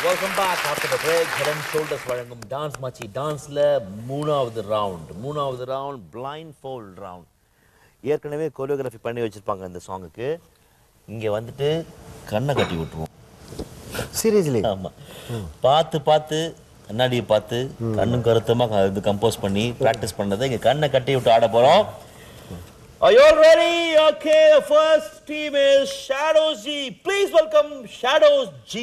Welcome back after the break. Head and Shoulders வழங்கும் dance மச்சி டான்ஸ்ல மூணாவது ரவுண்ட் blindfold round. ஏற்கனவே கோரியோகிராஃபி பண்ணி வச்சிருப்பாங்க இந்த சாங்குக்கு. இங்க வந்துட்டு கண்ணை கட்டி விட்டுருவோம். சீரியஸ்லி? ஆமா. பார்த்து கண்ணாடியை பார்த்து கண்ணும் கருத்துமா இது கம்போஸ் பண்ணி பிராக்டிஸ் பண்ணதை இங்க கண்ணை கட்டி விட்டு ஆட போறோம். Are you all ready? Okay, the first team is Shadows G. Please welcome Shadows G.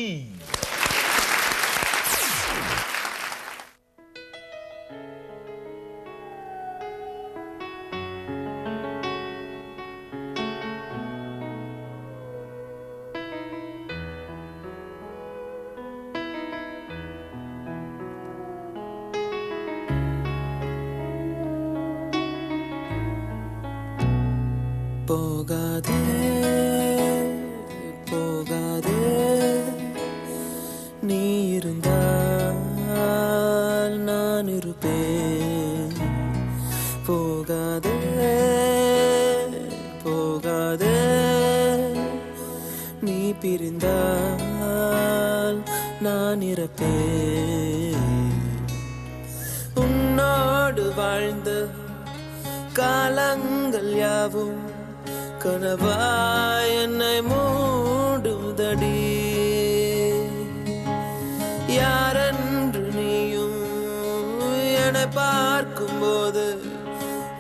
போகாதே போகாதே நீ இருந்தால் நான் இருப்பேன் போகாதே போகாதே நீ பிரிந்தால் நான் இறப்பேன் உன்னோடு வாழ்ந்த காலங்கள் யாவும் கனவாய் என்னை மூடுதடி யாரென்று நீயும் என்னை பார்க்கும்போது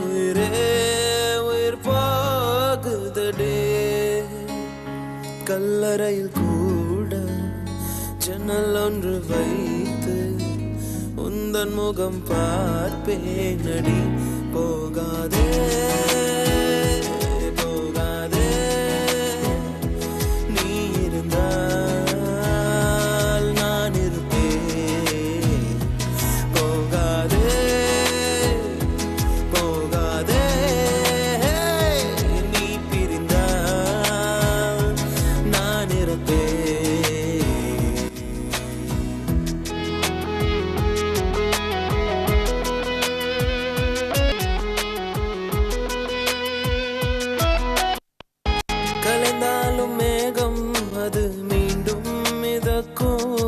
உயிர் போகுதடி கல்லறையில் கூட ஜன்னல் ஒன்று வைத்து உந்தன் முகம் பார்ப்பேனடி போகாதே கலைந்தாலும் மேகம் அது மீண்டும் மிதக்கும்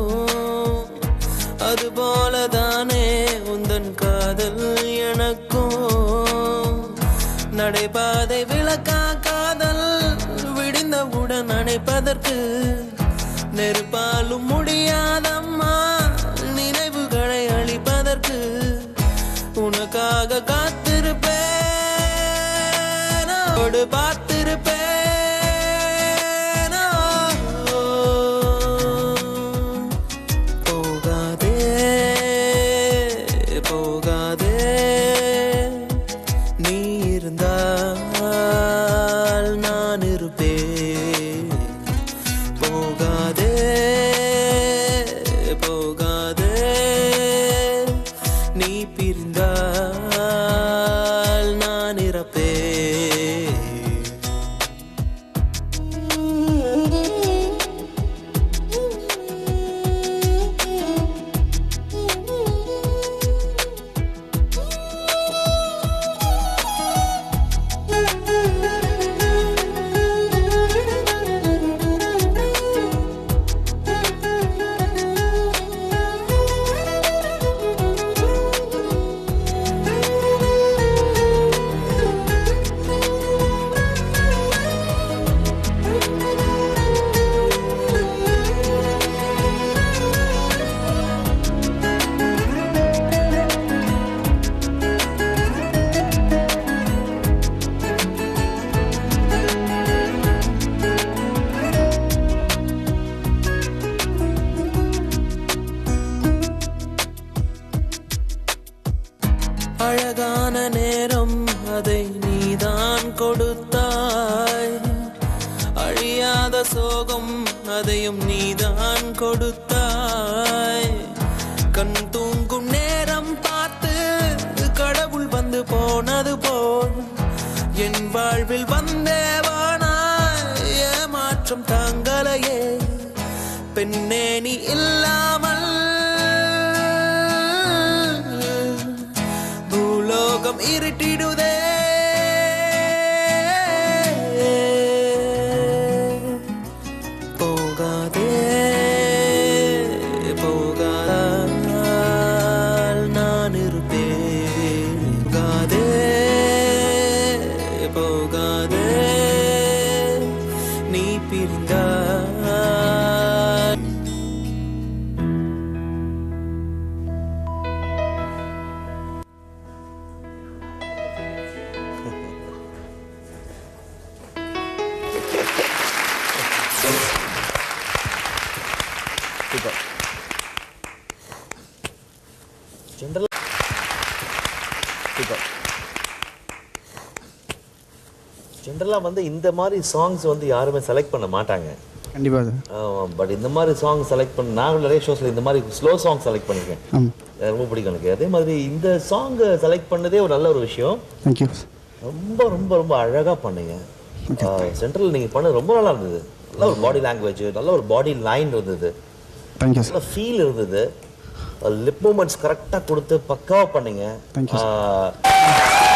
அதுபோலதானே உந்தன் காதல் எனக்கும் நடைபாதை விளக்கா காதல் விடிந்தவுடன் அணைப்பதற்கு நெருப்பாலும் முடியாதம்மா நினைவுகளை அழிப்பதற்கு உனக்காக காத்திருப்பேன் பார்த்திருப்பேன் அழகான நேரம் அதை நீதான் கொடுத்தாய் அழியாத சோகம் அதையும் நீதான் கொடுத்தாய் கண் தூங்கும் நேரம் பார்த்து கடவுள் வந்து போனது போல் என் வாழ்வில் வந்தேவானா ஏமாற்றம் தாங்களையே பெண்ணே நீ இல்லாமல் பூலோகம் இருட்டிடுதே போகாதே பிரிந்தாய். ஜென்ரலாக வந்து இந்த மாதிரி சாங்ஸ் வந்து யாருமே செலக்ட் பண்ண மாட்டாங்க. கண்டிப்பாக சார். பட் இந்த மாதிரி சாங் செலக்ட் பண்ண நான் நிறைய ஷோஸில் இந்த மாதிரி ஸ்லோ சாங் செலக்ட் பண்ணியிருக்கேன். ஆமாம். ரொம்ப பிடிக்கும் எனக்கு. அதே மாதிரி இந்த சாங்கை செலக்ட் பண்ணதே ஒரு நல்ல ஒரு விஷயம். தேங்க்யூ. ரொம்ப ரொம்ப ரொம்ப அழகாக பண்ணீங்க. சென்ட்ரல் நீங்கள் பண்ணது ரொம்ப நல்லா இருந்தது. நல்ல ஒரு பாடி லாங்குவேஜ், நல்ல ஒரு பாடி லைன் இருந்தது, தேங்க்யூ சார். நல்ல ஃபீல் இருந்தது, லிப் மூமெண்ட்ஸ் கரெக்டாக கொடுத்து பக்காவாக பண்ணீங்க. Thank you sir.